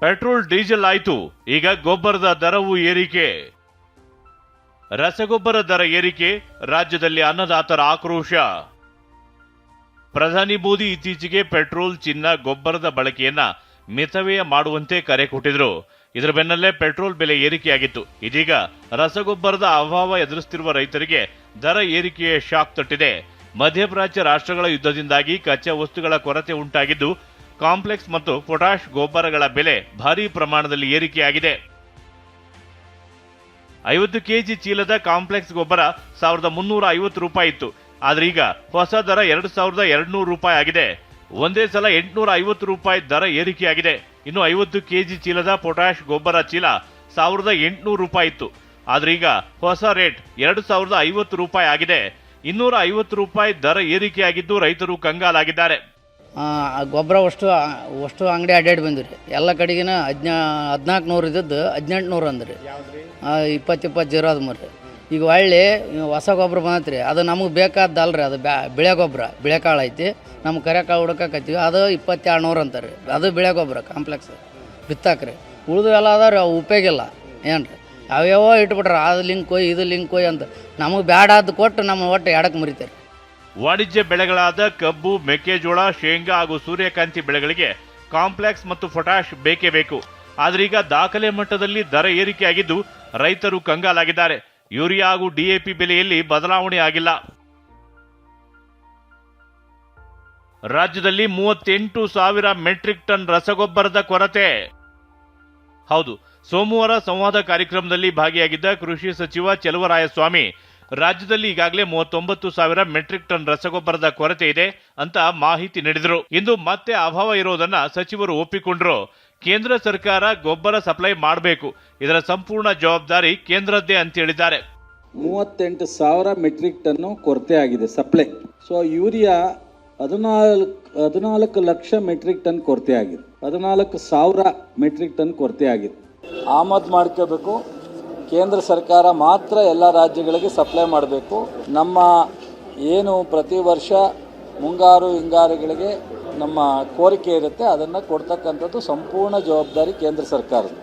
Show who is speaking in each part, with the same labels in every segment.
Speaker 1: Petrol diesel ಆಯ್ತು, ಈಗ ಗೊಬ್ಬರದ ದರವೂ ಏರಿಕೆ. ರಸಗೊಬ್ಬರ ದರ ಏರಿಕೆ, ರಾಜ್ಯದಲ್ಲಿ ಅನ್ನದಾತರ ಆಕ್ರೋಶ. ಪ್ರಧಾನಿ ಮೋದಿ ಇತ್ತೀಚೆಗೆ ಪೆಟ್ರೋಲ್, ಚಿನ್ನ, ಗೊಬ್ಬರದ ಬಳಕೆಯನ್ನ ಮಿತವ್ಯಯ ಮಾಡುವಂತೆ ಕರೆ ಕೊಟ್ಟಿದ್ರು. ಇದರ ಬೆನ್ನಲ್ಲೇ ಪೆಟ್ರೋಲ್ ಬೆಲೆ ಏರಿಕೆಯಾಗಿತ್ತು. ಇದೀಗ ರಸಗೊಬ್ಬರದ ಅಭಾವ ಎದುರಿಸುತ್ತಿರುವ ರೈತರಿಗೆ ದರ ಏರಿಕೆಯ ಶಾಕ್ ತಟ್ಟಿದೆ. ಮಧ್ಯಪ್ರಾಚ್ಯ ರಾಷ್ಟ್ರಗಳ ಯುದ್ಧದಿಂದಾಗಿ ಕಚ್ಚಾ ವಸ್ತುಗಳ ಕೊರತೆ ಉಂಟಾಗಿದ್ದು, ಕಾಂಪ್ಲೆಕ್ಸ್ ಮತ್ತು ಪೊಟಾಷ್ ಗೊಬ್ಬರಗಳ ಬೆಲೆ ಭಾರೀ ಪ್ರಮಾಣದಲ್ಲಿ ಏರಿಕೆಯಾಗಿದೆ. 50 ಕೆಜಿ ಚೀಲದ ಕಾಂಪ್ಲೆಕ್ಸ್ ಗೊಬ್ಬರ 1350 ರೂಪಾಯಿ ಇತ್ತು. ಆದ್ರೆ ಈಗ ಹೊಸ ದರ 2200 ರೂಪಾಯಿ ಆಗಿದೆ. ಒಂದೇ ಸಲ 850 ರೂಪಾಯಿ ದರ ಏರಿಕೆಯಾಗಿದೆ. ಇನ್ನು 50 ಕೆಜಿ ಚೀಲದ ಪೊಟಾಷ್ ಗೊಬ್ಬರ ಚೀಲ 1800 ರೂಪಾಯಿ ಇತ್ತು. ಆದ್ರೆ ಈಗ ಹೊಸ ರೇಟ್ 2050 ರೂಪಾಯಿ ಆಗಿದೆ. 250 ರೂಪಾಯಿ ದರ ಏರಿಕೆಯಾಗಿದ್ದು ರೈತರು ಕಂಗಾಲಾಗಿದ್ದಾರೆ.
Speaker 2: ಗೊಬ್ಬರ ಅಷ್ಟು ಅಂಗಡಿ ಅಡ್ಡಾಡಿ ಬಂದಿರಿ. ಎಲ್ಲ ಕಡೆಗಿನ 1400 ಇದ್ದದ್ದು 1800 ಅಂದ್ರಿ. 20 ಜೀರೋ ಅದು ಮರ್ರಿ. ಈಗ ಒಳ್ಳೆ ಹೊಸ ಗೊಬ್ಬರ ಬಂದತ್ರಿ. ಅದು ನಮಗೆ ಬೇಕಾದ್ದಲ್ರಿ. ಅದು ಬಿಳೆ ಗೊಬ್ಬರ, ಬಿಳೆಕಾಳು ಐತಿ. ನಮ್ಮ ಕರೆಕಾಳು ಹುಡ್ಕತ್ತೀವಿ. ಅದು 2200 ಅಂತಾರೆ ರೀ. ಅದು ಬಿಳೆ ಗೊಬ್ಬರ ಕಾಂಪ್ಲೆಕ್ಸ್ ಬಿತ್ತಾಕ್ರಿ. ಉಳಿದು ಎಲ್ಲ ಅದಾವ್ರಿ, ಅವು ಉಪಯೋಗ ಇಲ್ಲ ಏನು ರೀ. ಯಾವ್ಯಾವ ಇಟ್ಬಿಟ್ರೆ ಅದು ಲಿಂಕ್ ಕೊಯ್ ಇದು ಲಿಂಕ್ ಕೊಯ್ ಅಂತ ನಮಗೆ ಬ್ಯಾಡಾದ್ದು ಕೊಟ್ಟು ನಮ್ಮ ಒಟ್ಟು ಎಡಕ್ಕೆ ಮುರಿತಾರೆ.
Speaker 1: ವಾಣಿಜ್ಯ ಬೆಳೆಗಳಾದ ಕಬ್ಬು, ಮೆಕ್ಕೆಜೋಳ, ಶೇಂಗಾ ಹಾಗೂ ಸೂರ್ಯಕಾಂತಿ ಬೆಳೆಗಳಿಗೆ ಕಾಂಪ್ಲೆಕ್ಸ್ ಮತ್ತು ಪೊಟಾಷ್ ಬೇಕೇ ಬೇಕು. ಆದ್ರೀಗ ದಾಖಲೆ ಮಟ್ಟದಲ್ಲಿ ದರ ಏರಿಕೆಯಾಗಿದ್ದು ರೈತರು ಕಂಗಾಲಾಗಿದ್ದಾರೆ. ಯೂರಿಯಾ ಹಾಗೂ ಡಿಎಪಿ ಬೆಲೆಯಲ್ಲಿ ಬದಲಾವಣೆ ಆಗಿಲ್ಲ. ರಾಜ್ಯದಲ್ಲಿ 38,000 ಮೆಟ್ರಿಕ್ ಟನ್ ರಸಗೊಬ್ಬರದ ಕೊರತೆ. ಹೌದು, ಸೋಮವಾರ ಸಂವಾದ ಕಾರ್ಯಕ್ರಮದಲ್ಲಿ ಭಾಗಿಯಾಗಿದ್ದ ಕೃಷಿ ಸಚಿವ ಚೆಲುವರಾಯಸ್ವಾಮಿ ರಾಜ್ಯದಲ್ಲಿ ಈಗಾಗಲೇ 39,000 ಮೆಟ್ರಿಕ್ ಟನ್ ರಸಗೊಬ್ಬರದ ಕೊರತೆ ಇದೆ ಅಂತ ಮಾಹಿತಿ ನೀಡಿದರು. ಇಂದು ಮತ್ತೆ ಅಭಾವ ಇರೋದನ್ನ ಸಚಿವರು ಒಪ್ಪಿಕೊಂಡ್ರು. ಕೇಂದ್ರ ಸರ್ಕಾರ ಗೊಬ್ಬರ ಸಪ್ಲೈ ಮಾಡಬೇಕು, ಇದರ ಸಂಪೂರ್ಣ ಜವಾಬ್ದಾರಿ ಕೇಂದ್ರದ್ದೇ ಅಂತ ಹೇಳಿದ್ದಾರೆ.
Speaker 3: 38,000 ಮೆಟ್ರಿಕ್ ಟನ್ನು ಕೊರತೆ ಆಗಿದೆ supply. So urea 14 lakh metric ton ಕೊರತೆ ಆಗಿದೆ. 14,000 ಮೆಟ್ರಿಕ್ ಟನ್ ಕೊರತೆ ಆಗಿದೆ. ಆಮದು ಮಾಡ್ಕೋಬೇಕು. ಕೇಂದ್ರ ಸರ್ಕಾರ ಮಾತ್ರ ಎಲ್ಲ ರಾಜ್ಯಗಳಿಗೆ ಸಪ್ಲೈ ಮಾಡಬೇಕು. ನಮ್ಮ ಏನು ಪ್ರತಿ ವರ್ಷ ಮುಂಗಾರು ಹಿಂಗಾರುಗಳಿಗೆ ನಮ್ಮ ಕೋರಿಕೆ ಇರುತ್ತೆ, ಅದನ್ನು ಕೊಡ್ತಕ್ಕಂಥದ್ದು ಸಂಪೂರ್ಣ ಜವಾಬ್ದಾರಿ ಕೇಂದ್ರ ಸರ್ಕಾರದ.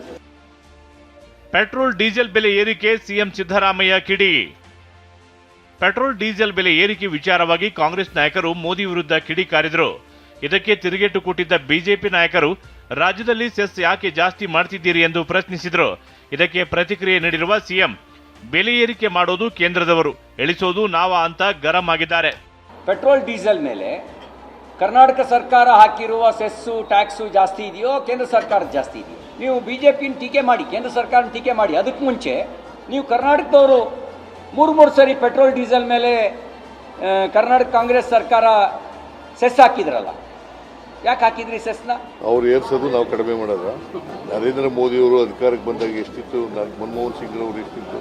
Speaker 1: ಪೆಟ್ರೋಲ್ ಡೀಸೆಲ್ ಬೆಲೆ ಏರಿಕೆ, ಸಿಎಂ ಸಿದ್ದರಾಮಯ್ಯ ಕಿಡಿ. ಪೆಟ್ರೋಲ್ ಡೀಸೆಲ್ ಬೆಲೆ ಏರಿಕೆ ವಿಚಾರವಾಗಿ ಕಾಂಗ್ರೆಸ್ ನಾಯಕರು ಮೋದಿ ವಿರುದ್ಧ ಕಿಡಿಕಾರಿದರು. ಇದಕ್ಕೆ ತಿರುಗೇಟು ಕೊಟ್ಟಿದ್ದ ಬಿಜೆಪಿ ನಾಯಕರು ರಾಜ್ಯದಲ್ಲಿ ಸೆಸ್ ಯಾಕೆ ಜಾಸ್ತಿ ಮಾಡ್ತಿದ್ದೀರಿ ಎಂದು ಪ್ರಶ್ನಿಸಿದರು. ಇದಕ್ಕೆ ಪ್ರತಿಕ್ರಿಯೆ ನೀಡಿರುವ ಸಿಎಂ, ಬೆಲೆ ಏರಿಕೆ ಮಾಡೋದು ಕೇಂದ್ರದವರು, ಇಳಿಸೋದು ನಾವಾ ಅಂತ ಗರಂ ಆಗಿದ್ದಾರೆ.
Speaker 4: ಪೆಟ್ರೋಲ್ ಡೀಸೆಲ್ ಮೇಲೆ ಕರ್ನಾಟಕ ಸರ್ಕಾರ ಹಾಕಿರುವ ಸೆಸ್ಸು ಟ್ಯಾಕ್ಸು ಜಾಸ್ತಿ ಇದೆಯೋ ಕೇಂದ್ರ ಸರ್ಕಾರ ಜಾಸ್ತಿ ಇದೆಯೋ? ನೀವು ಬಿಜೆಪಿನ ಟೀಕೆ ಮಾಡಿ, ಕೇಂದ್ರ ಸರ್ಕಾರನ ಟೀಕೆ ಮಾಡಿ. ಅದಕ್ಕೆ ಮುಂಚೆ ನೀವು ಕರ್ನಾಟಕದವರು 3 ಸರಿ ಪೆಟ್ರೋಲ್ ಡೀಸೆಲ್ ಮೇಲೆ ಕರ್ನಾಟಕ ಕಾಂಗ್ರೆಸ್ ಸರ್ಕಾರ ಸೆಸ್ ಹಾಕಿದ್ರಲ್ಲ, ಯಾಕೆ ಹಾಕಿದ್ರಿ ಸೆಸ್ನ?
Speaker 5: ಅವ್ರು ಏರ್ಸೋದು, ನಾವು ಕಡಿಮೆ ಮಾಡೋದ? ನರೇಂದ್ರ ಮೋದಿಯವರು ಅಧಿಕಾರಕ್ಕೆ ಬಂದಾಗ ಎಷ್ಟಿತ್ತು? ಮನಮೋಹನ್ ಸಿಂಗ್ ಅವರು ಎಷ್ಟಿತ್ತು?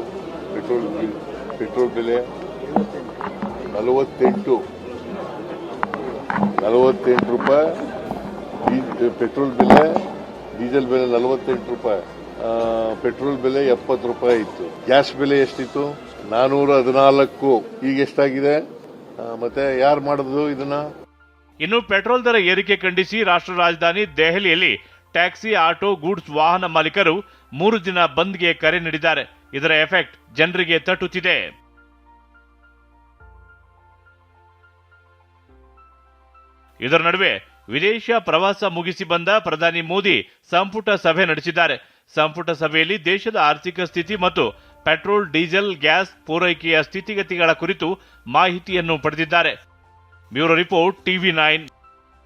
Speaker 5: ಪೆಟ್ರೋಲ್ ಬೆಲೆ 48 ರೂಪಾಯಿ. ಪೆಟ್ರೋಲ್ ಬೆಲೆ, ಡೀಸೆಲ್ ಬೆಲೆ 48 ರೂಪಾಯಿ. ಪೆಟ್ರೋಲ್ ಬೆಲೆ 70 ರೂಪಾಯಿ ಇತ್ತು. ಗ್ಯಾಸ್ ಬೆಲೆ ಎಷ್ಟಿತ್ತು? 414. ಈಗ ಎಷ್ಟಾಗಿದೆ? ಮತ್ತೆ ಯಾರು ಮಾಡಿದ್ರು ಇದನ್ನ?
Speaker 1: ಇನ್ನು ಪೆಟ್ರೋಲ್ ದರ ಏರಿಕೆ ಖಂಡಿಸಿ ರಾಷ್ಟ್ರ ರಾಜಧಾನಿ ದೆಹಲಿಯಲ್ಲಿ ಟ್ಯಾಕ್ಸಿ, ಆಟೋ, ಗೂಡ್ಸ್ ವಾಹನ ಮಾಲೀಕರು 3 ದಿನ ಬಂದ್ಗೆ ಕರೆ ನೀಡಿದ್ದಾರೆ. ಇದರ ಎಫೆಕ್ಟ್ ಜನರಿಗೆ ತಟ್ಟುತ್ತಿದೆ. ಇದರ ನಡುವೆ ವಿದೇಶ ಪ್ರವಾಸ ಮುಗಿಸಿ ಬಂದ ಪ್ರಧಾನಿ ಮೋದಿ ಸಂಪುಟ ಸಭೆ ನಡೆಸಿದ್ದಾರೆ. ಸಂಪುಟ ಸಭೆಯಲ್ಲಿ ದೇಶದ ಆರ್ಥಿಕ ಸ್ಥಿತಿ ಮತ್ತು ಪೆಟ್ರೋಲ್, ಡೀಸೆಲ್, ಗ್ಯಾಸ್ ಪೂರೈಕೆಯ ಸ್ಥಿತಿಗತಿಗಳ ಕುರಿತು ಮಾಹಿತಿಯನ್ನು ಪಡೆದಿದ್ದಾರೆ. Bureau report, TV9.